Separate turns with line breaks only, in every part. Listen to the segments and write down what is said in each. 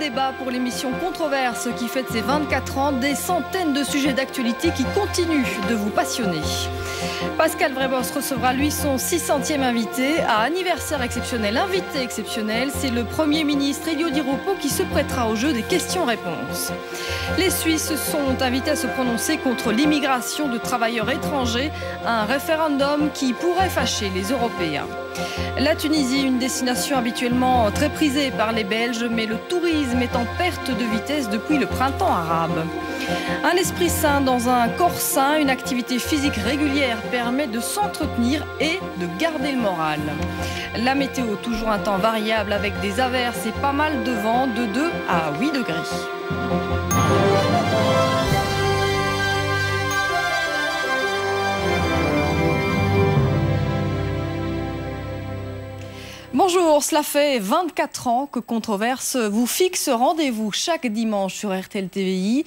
débat pour l'émission Controverse qui fête ses 24 ans, des centaines de sujets d'actualité qui continuent de vous passionner. Pascal Vrébos recevra lui son 600e invité à anniversaire exceptionnel, invité exceptionnel. C'est le Premier ministre Elio Di Rupo qui se prêtera au jeu des questions-réponses. Les Suisses sont invités à se prononcer contre l'immigration de travailleurs étrangers, un référendum qui pourrait fâcher les Européens. La Tunisie, une destination habituellement très prisée par les Belges, mais le tourisme est en perte de vitesse depuis le printemps arabe. Un esprit sain dans un corps sain, une activité physique régulière permet de s'entretenir et de garder le moral. La météo, toujours un temps variable avec des averses et pas mal de vent de 2 à 8 degrés. Bonjour, cela fait 24 ans que Controverse vous fixe rendez-vous chaque dimanche sur RTL TVI.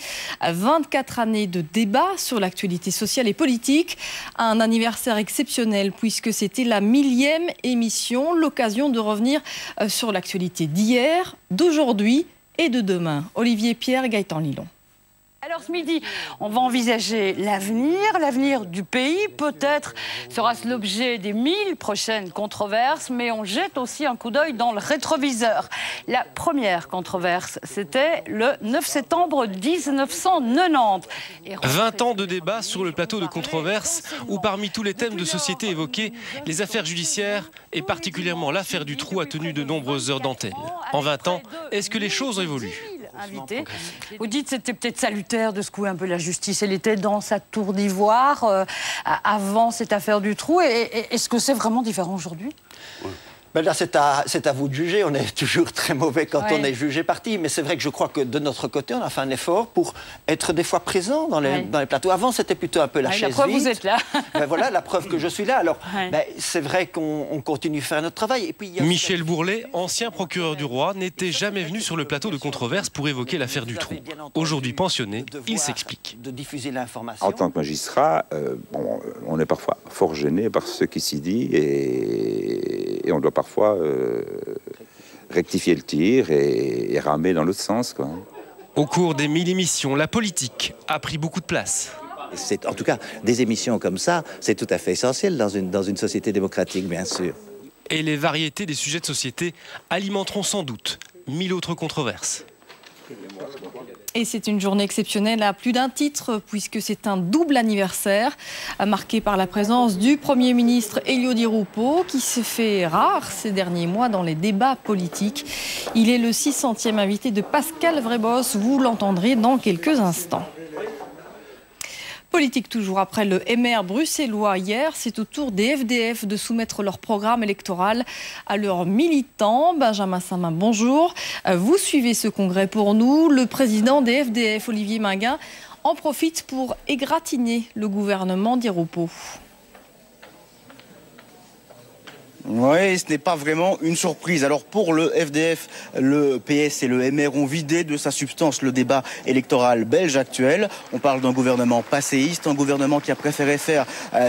24 années de débat sur l'actualité sociale et politique. Un anniversaire exceptionnel puisque c'était la 1000e émission. L'occasion de revenir sur l'actualité d'hier, d'aujourd'hui et de demain. Olivier Pierre, Gaëtan Lilon.
Alors ce midi, on va envisager l'avenir du pays. Peut-être sera-ce l'objet des 1000 prochaines controverses, mais on jette aussi un coup d'œil dans le rétroviseur. La première controverse, c'était le 9 septembre 1990.
20 ans de débat sur le plateau de controverses, où parmi tous les thèmes de société évoqués, les affaires judiciaires et particulièrement l'affaire du trou a tenu de nombreuses heures d'antenne. En 20 ans, est-ce que les choses ont évolué ?
Invité. Vous dites que c'était peut-être salutaire de secouer un peu la justice. Elle était dans sa tour d'ivoire avant cette affaire du trou. Est-ce que c'est vraiment différent aujourd'hui ?
Ben là, c'est à vous de juger. On est toujours très mauvais quand on est jugé parti. Mais c'est vrai que je crois que de notre côté, on a fait un effort pour être des fois présent dans les plateaux. Avant, c'était plutôt un peu la chaise vide.
La preuve, vous êtes là.
Ben voilà, la preuve que je suis là. Alors, ben, c'est vrai qu'on continue de faire notre travail. Et puis,
Michel Bourlet, ancien procureur du roi, n'était jamais venu sur le plateau de controverse pour évoquer l'affaire du trou. Aujourd'hui pensionné, il s'explique.
De diffuser l'information.
En tant que magistrat, on est parfois fort gêné par ce qui s'y dit et on doit parfois rectifier le tir et ramer dans l'autre sens, quoi.
Au cours des 1000 émissions, la politique a pris beaucoup de place.
En tout cas, des émissions comme ça, c'est tout à fait essentiel dans une société démocratique, bien sûr.
Et les variétés des sujets de société alimenteront sans doute 1000 autres controverses.
Et c'est une journée exceptionnelle à plus d'un titre puisque c'est un double anniversaire marqué par la présence du Premier ministre Elio Di Rupo qui s'est fait rare ces derniers mois dans les débats politiques. Il est le 600e invité de Pascal Vrébos, vous l'entendrez dans quelques instants. Politique toujours après le MR bruxellois hier, c'est au tour des FDF de soumettre leur programme électoral à leurs militants. Benjamin Samin, bonjour. Vous suivez ce congrès pour nous. Le président des FDF, Olivier Minguin, en profite pour égratigner le gouvernement Di Rupo.
Oui, ce n'est pas vraiment une surprise. Alors pour le FDF, le PS et le MR ont vidé de sa substance le débat électoral belge actuel. On parle d'un gouvernement passéiste, un gouvernement qui a préféré faire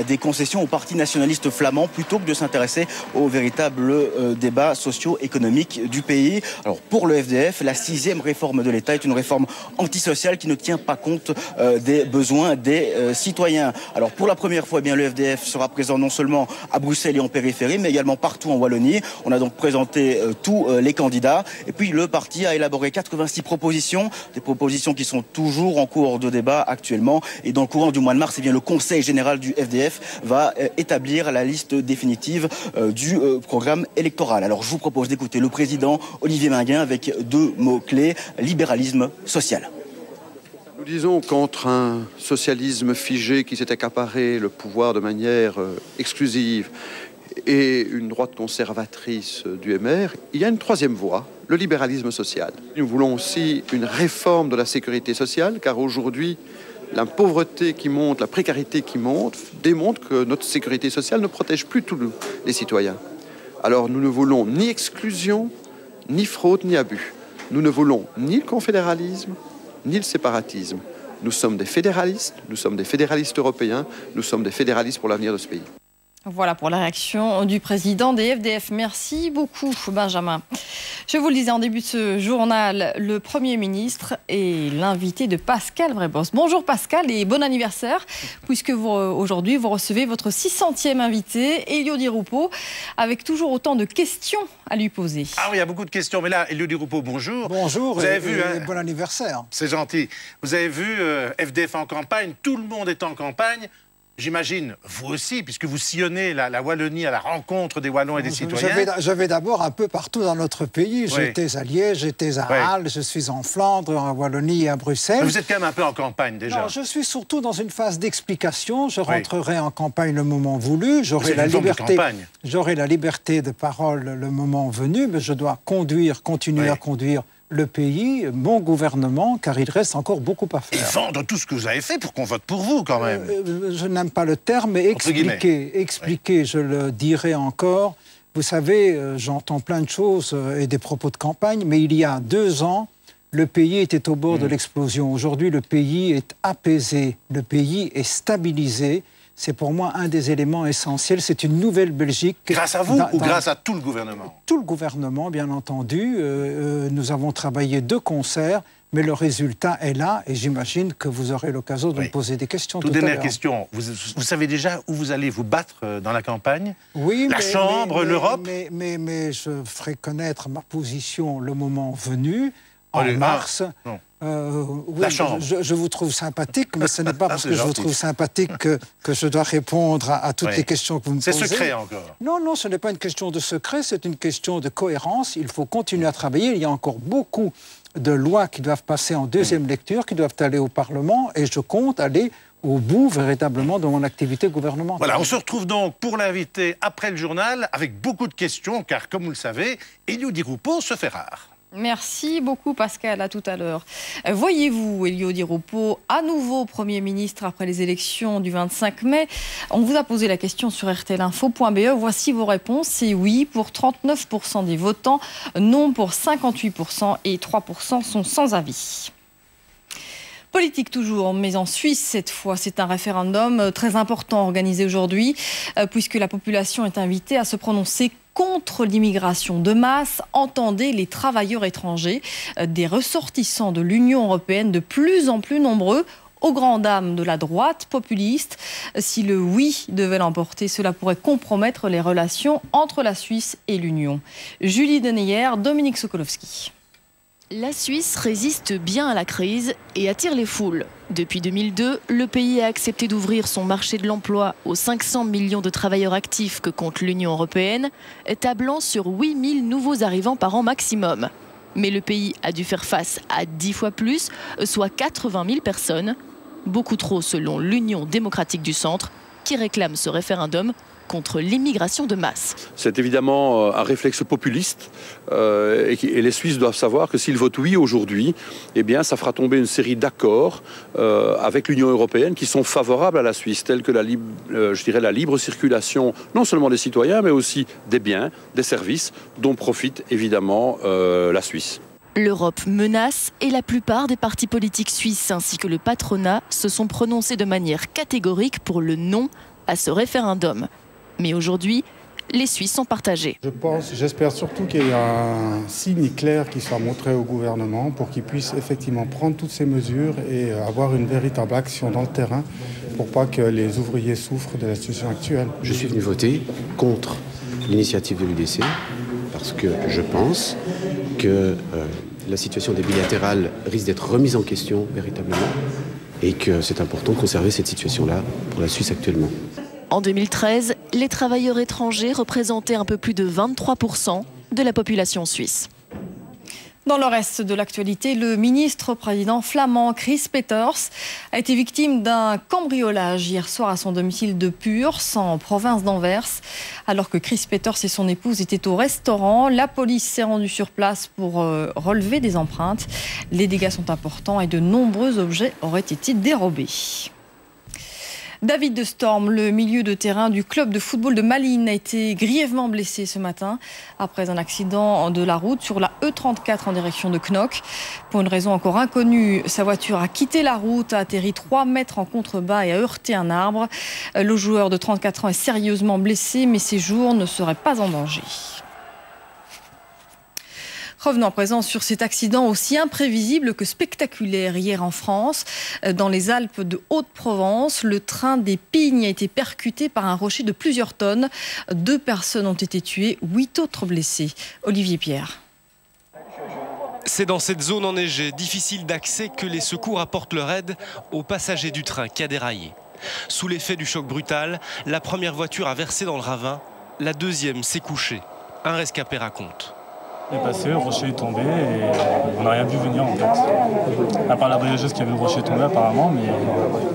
des concessions aux partis nationalistes flamands plutôt que de s'intéresser au véritable débat socio-économique du pays. Alors pour le FDF, la 6e réforme de l'État est une réforme antisociale qui ne tient pas compte des besoins des citoyens. Alors pour la première fois, eh bien, le FDF sera présent non seulement à Bruxelles et en périphérie, mais également partout en Wallonie. On a donc présenté tous les candidats. Et puis le parti a élaboré 86 propositions, des propositions qui sont toujours en cours de débat actuellement. Et dans le courant du mois de mars, eh bien, le Conseil général du FDF va établir la liste définitive du programme électoral. Alors je vous propose d'écouter le président Olivier Minguin avec 2 mots-clés, libéralisme social.
Nous disons qu'entre un socialisme figé qui s'est accaparé le pouvoir de manière exclusive et une droite conservatrice du MR, il y a une 3e voie, le libéralisme social. Nous voulons aussi une réforme de la sécurité sociale, car aujourd'hui, la pauvreté qui monte, la précarité qui monte, démontre que notre sécurité sociale ne protège plus tous les citoyens. Alors nous ne voulons ni exclusion, ni fraude, ni abus. Nous ne voulons ni le confédéralisme, ni le séparatisme. Nous sommes des fédéralistes européens, nous sommes des fédéralistes pour l'avenir de ce pays.
Voilà pour la réaction du président des FDF. Merci beaucoup, Benjamin. Je vous le disais en début de ce journal, le Premier ministre est l'invité de Pascal Vrébos. Bonjour Pascal et bon anniversaire, puisque aujourd'hui vous recevez votre 600e invité, Elio Di Rupo, avec toujours autant de questions à lui poser.
Ah oui, il y a beaucoup de questions, mais là, Elio Di Rupo, bonjour.
Bonjour
vous avez vu,
et bon anniversaire.
C'est gentil. Vous avez vu FDF en campagne, tout le monde est en campagne. J'imagine, vous aussi, puisque vous sillonnez la Wallonie à la rencontre des Wallons et des citoyens.
Je vais d'abord un peu partout dans notre pays.
Oui.
J'étais à Liège, j'étais à Halle, je suis en Flandre, en Wallonie et à Bruxelles.
Mais vous êtes quand même un peu en campagne déjà.
Non, je suis surtout dans une phase d'explication. Je rentrerai en campagne le moment voulu. J'aurai la liberté de parole le moment venu, mais je dois continuer à conduire le pays, mon gouvernement, car il reste encore beaucoup à faire.
Et vendre tout ce que vous avez fait pour qu'on vote pour vous, quand même.
Je n'aime pas le terme, mais expliquer, je le dirai encore. Vous savez, j'entends plein de choses et des propos de campagne, mais il y a 2 ans, le pays était au bord de l'explosion. Aujourd'hui, le pays est apaisé, le pays est stabilisé. C'est pour moi un des éléments essentiels. C'est une nouvelle Belgique.
Grâce à vous ou grâce à tout le gouvernement?
Tout le gouvernement, bien entendu. Nous avons travaillé de concert, mais le résultat est là. Et j'imagine que vous aurez l'occasion de me poser des questions tout à l'heure.
Toute dernière question. Vous savez déjà où vous allez vous battre dans la campagne?
Oui,
la Chambre, l'Europe?
Mais je ferai connaître ma position le moment venu, en mars. Oui,
la Chambre.
Je vous trouve sympathique, mais ce n'est pas parce que je vous trouve sympathique que je dois répondre à toutes les questions que vous me posez.
C'est secret encore?
Non, ce n'est pas une question de secret, c'est une question de cohérence. Il faut continuer à travailler. Il y a encore beaucoup de lois qui doivent passer en 2e lecture, qui doivent aller au Parlement, et je compte aller au bout véritablement de mon activité gouvernementale.
Voilà, on se retrouve donc pour l'inviter après le journal avec beaucoup de questions, car comme vous le savez, Elio Di Rupo se fait rare.
Merci beaucoup Pascal, à tout à l'heure. Voyez-vous Elio Di Rupo à nouveau Premier ministre après les élections du 25 mai? On vous a posé la question sur rtlinfo.be. Voici vos réponses. C'est oui pour 39% des votants, non pour 58% et 3% sont sans avis. Politique toujours, mais en Suisse cette fois. C'est un référendum très important organisé aujourd'hui, puisque la population est invitée à se prononcer contre l'immigration de masse. Entendez les travailleurs étrangers, des ressortissants de l'Union européenne de plus en plus nombreux, aux grandes dames de la droite populiste. Si le oui devait l'emporter, cela pourrait compromettre les relations entre la Suisse et l'Union. Julie Deneyer, Dominique Sokolowski.
La Suisse résiste bien à la crise et attire les foules. Depuis 2002, le pays a accepté d'ouvrir son marché de l'emploi aux 500 millions de travailleurs actifs que compte l'Union européenne, tablant sur 8000 nouveaux arrivants par an maximum. Mais le pays a dû faire face à 10 fois plus, soit 80 000 personnes. Beaucoup trop selon l'Union démocratique du centre, qui réclame ce référendum contre l'immigration de masse.
C'est évidemment un réflexe populiste et les Suisses doivent savoir que s'ils votent oui aujourd'hui, eh bien ça fera tomber une série d'accords avec l'Union européenne qui sont favorables à la Suisse, tels que la libre circulation non seulement des citoyens mais aussi des biens, des services dont profite évidemment la Suisse.
L'Europe menace et la plupart des partis politiques suisses ainsi que le patronat se sont prononcés de manière catégorique pour le non à ce référendum. Mais aujourd'hui, les Suisses sont partagés.
J'espère surtout qu'il y a un signe clair qui soit montré au gouvernement pour qu'il puisse effectivement prendre toutes ces mesures et avoir une véritable action dans le terrain pour pas que les ouvriers souffrent de la situation actuelle.
Je suis venu voter contre l'initiative de l'UDC parce que je pense que la situation des bilatérales risque d'être remise en question véritablement et que c'est important de conserver cette situation-là pour la Suisse actuellement.
En 2013, les travailleurs étrangers représentaient un peu plus de 23% de la population suisse.
Dans le reste de l'actualité, le ministre-président flamand Chris Peeters a été victime d'un cambriolage hier soir à son domicile de Puurs, en province d'Anvers. Alors que Chris Peeters et son épouse étaient au restaurant, la police s'est rendue sur place pour relever des empreintes. Les dégâts sont importants et de nombreux objets auraient été dérobés. David De Storm, le milieu de terrain du club de football de Malines, a été grièvement blessé ce matin après un accident de la route sur la E34 en direction de Knock. Pour une raison encore inconnue, sa voiture a quitté la route, a atterri 3 mètres en contrebas et a heurté un arbre. Le joueur de 34 ans est sérieusement blessé, mais ses jours ne seraient pas en danger. Revenons à présent sur cet accident aussi imprévisible que spectaculaire hier en France. Dans les Alpes de Haute-Provence, le train des Pignes a été percuté par un rocher de plusieurs tonnes. 2 personnes ont été tuées, 8 autres blessées. Olivier Pierre.
C'est dans cette zone enneigée, difficile d'accès, que les secours apportent leur aide aux passagers du train qui a déraillé. Sous l'effet du choc brutal, la première voiture a versé dans le ravin, la deuxième s'est couchée. Un rescapé raconte.
On est passé, le rocher est tombé et on n'a rien vu venir en fait. À part la voyageuse qui a vu le rocher tomber apparemment, mais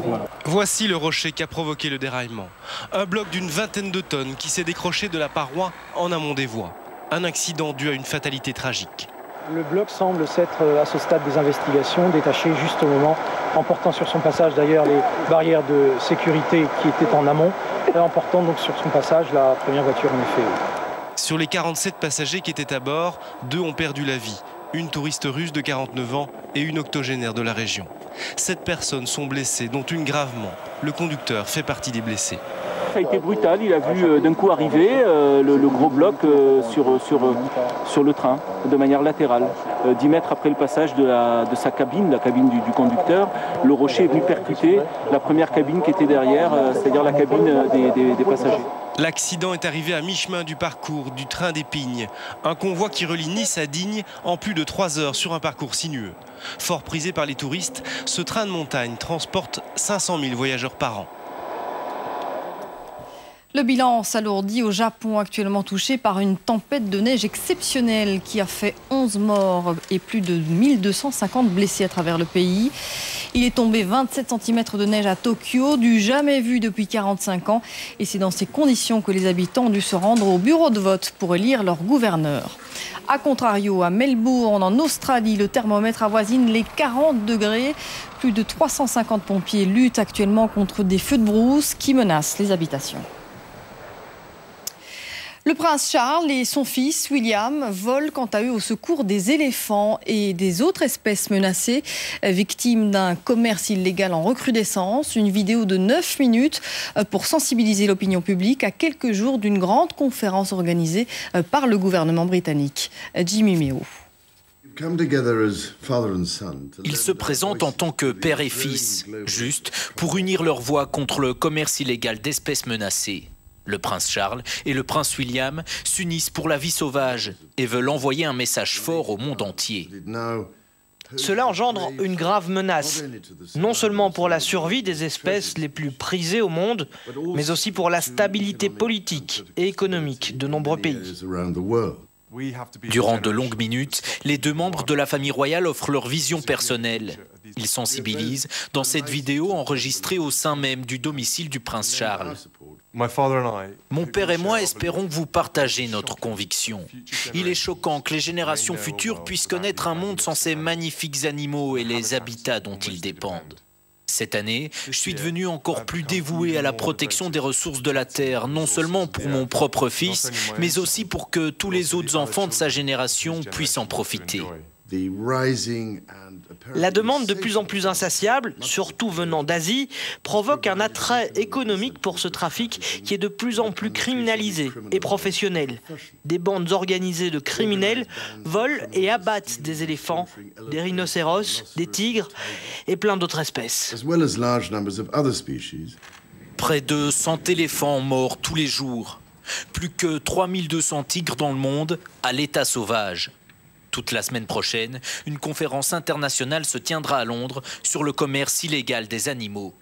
voilà.
Voici le rocher qui a provoqué le déraillement. Un bloc d'une vingtaine de tonnes qui s'est décroché de la paroi en amont des voies. Un accident dû à une fatalité tragique.
Le bloc semble s'être à ce stade des investigations détaché juste au moment, emportant sur son passage d'ailleurs les barrières de sécurité qui étaient en amont, et emportant donc sur son passage la première voiture en effet.
Sur les 47 passagers qui étaient à bord, 2 ont perdu la vie. Une touriste russe de 49 ans et une octogénaire de la région. 7 personnes sont blessées, dont une gravement. Le conducteur fait partie des blessés.
Ça a été brutal, il a vu d'un coup arriver le gros bloc sur le train, de manière latérale. 10 mètres après le passage de sa cabine, la cabine du conducteur, le rocher est venu percuter la première cabine qui était derrière, c'est-à-dire la cabine des passagers.
L'accident est arrivé à mi-chemin du parcours du train des Pignes. Un convoi qui relie Nice à Digne en plus de 3 heures sur un parcours sinueux. Fort prisé par les touristes, ce train de montagne transporte 500 000 voyageurs par an.
Le bilan s'alourdit au Japon, actuellement touché par une tempête de neige exceptionnelle qui a fait 11 morts et plus de 1250 blessés à travers le pays. Il est tombé 27 cm de neige à Tokyo, du jamais vu depuis 45 ans. Et c'est dans ces conditions que les habitants ont dû se rendre au bureau de vote pour élire leur gouverneur. A contrario, à Melbourne, en Australie, le thermomètre avoisine les 40 degrés. Plus de 350 pompiers luttent actuellement contre des feux de brousse qui menacent les habitations. Le prince Charles et son fils William volent quant à eux au secours des éléphants et des autres espèces menacées, victimes d'un commerce illégal en recrudescence. Une vidéo de 9 minutes pour sensibiliser l'opinion publique à quelques jours d'une grande conférence organisée par le gouvernement britannique. Jimmy Méo.
Ils se présentent en tant que père et fils, juste pour unir leurs voix contre le commerce illégal d'espèces menacées. Le prince Charles et le prince William s'unissent pour la vie sauvage et veulent envoyer un message fort au monde entier.
Cela engendre une grave menace, non seulement pour la survie des espèces les plus prisées au monde, mais aussi pour la stabilité politique et économique de nombreux pays.
Durant de longues minutes, les 2 membres de la famille royale offrent leur vision personnelle. Ils sensibilisent dans cette vidéo enregistrée au sein même du domicile du prince Charles. Mon père et moi espérons que vous partagez notre conviction. Il est choquant que les générations futures puissent connaître un monde sans ces magnifiques animaux et les habitats dont ils dépendent. Cette année, je suis devenu encore plus dévoué à la protection des ressources de la Terre, non seulement pour mon propre fils, mais aussi pour que tous les autres enfants de sa génération puissent en profiter.
La demande de plus en plus insatiable, surtout venant d'Asie, provoque un attrait économique pour ce trafic qui est de plus en plus criminalisé et professionnel. Des bandes organisées de criminels volent et abattent des éléphants, des rhinocéros, des tigres et plein d'autres espèces.
Près de 100 éléphants morts tous les jours. Plus que 3200 tigres dans le monde à l'état sauvage. Toute la semaine prochaine, une conférence internationale se tiendra à Londres sur le commerce illégal des animaux.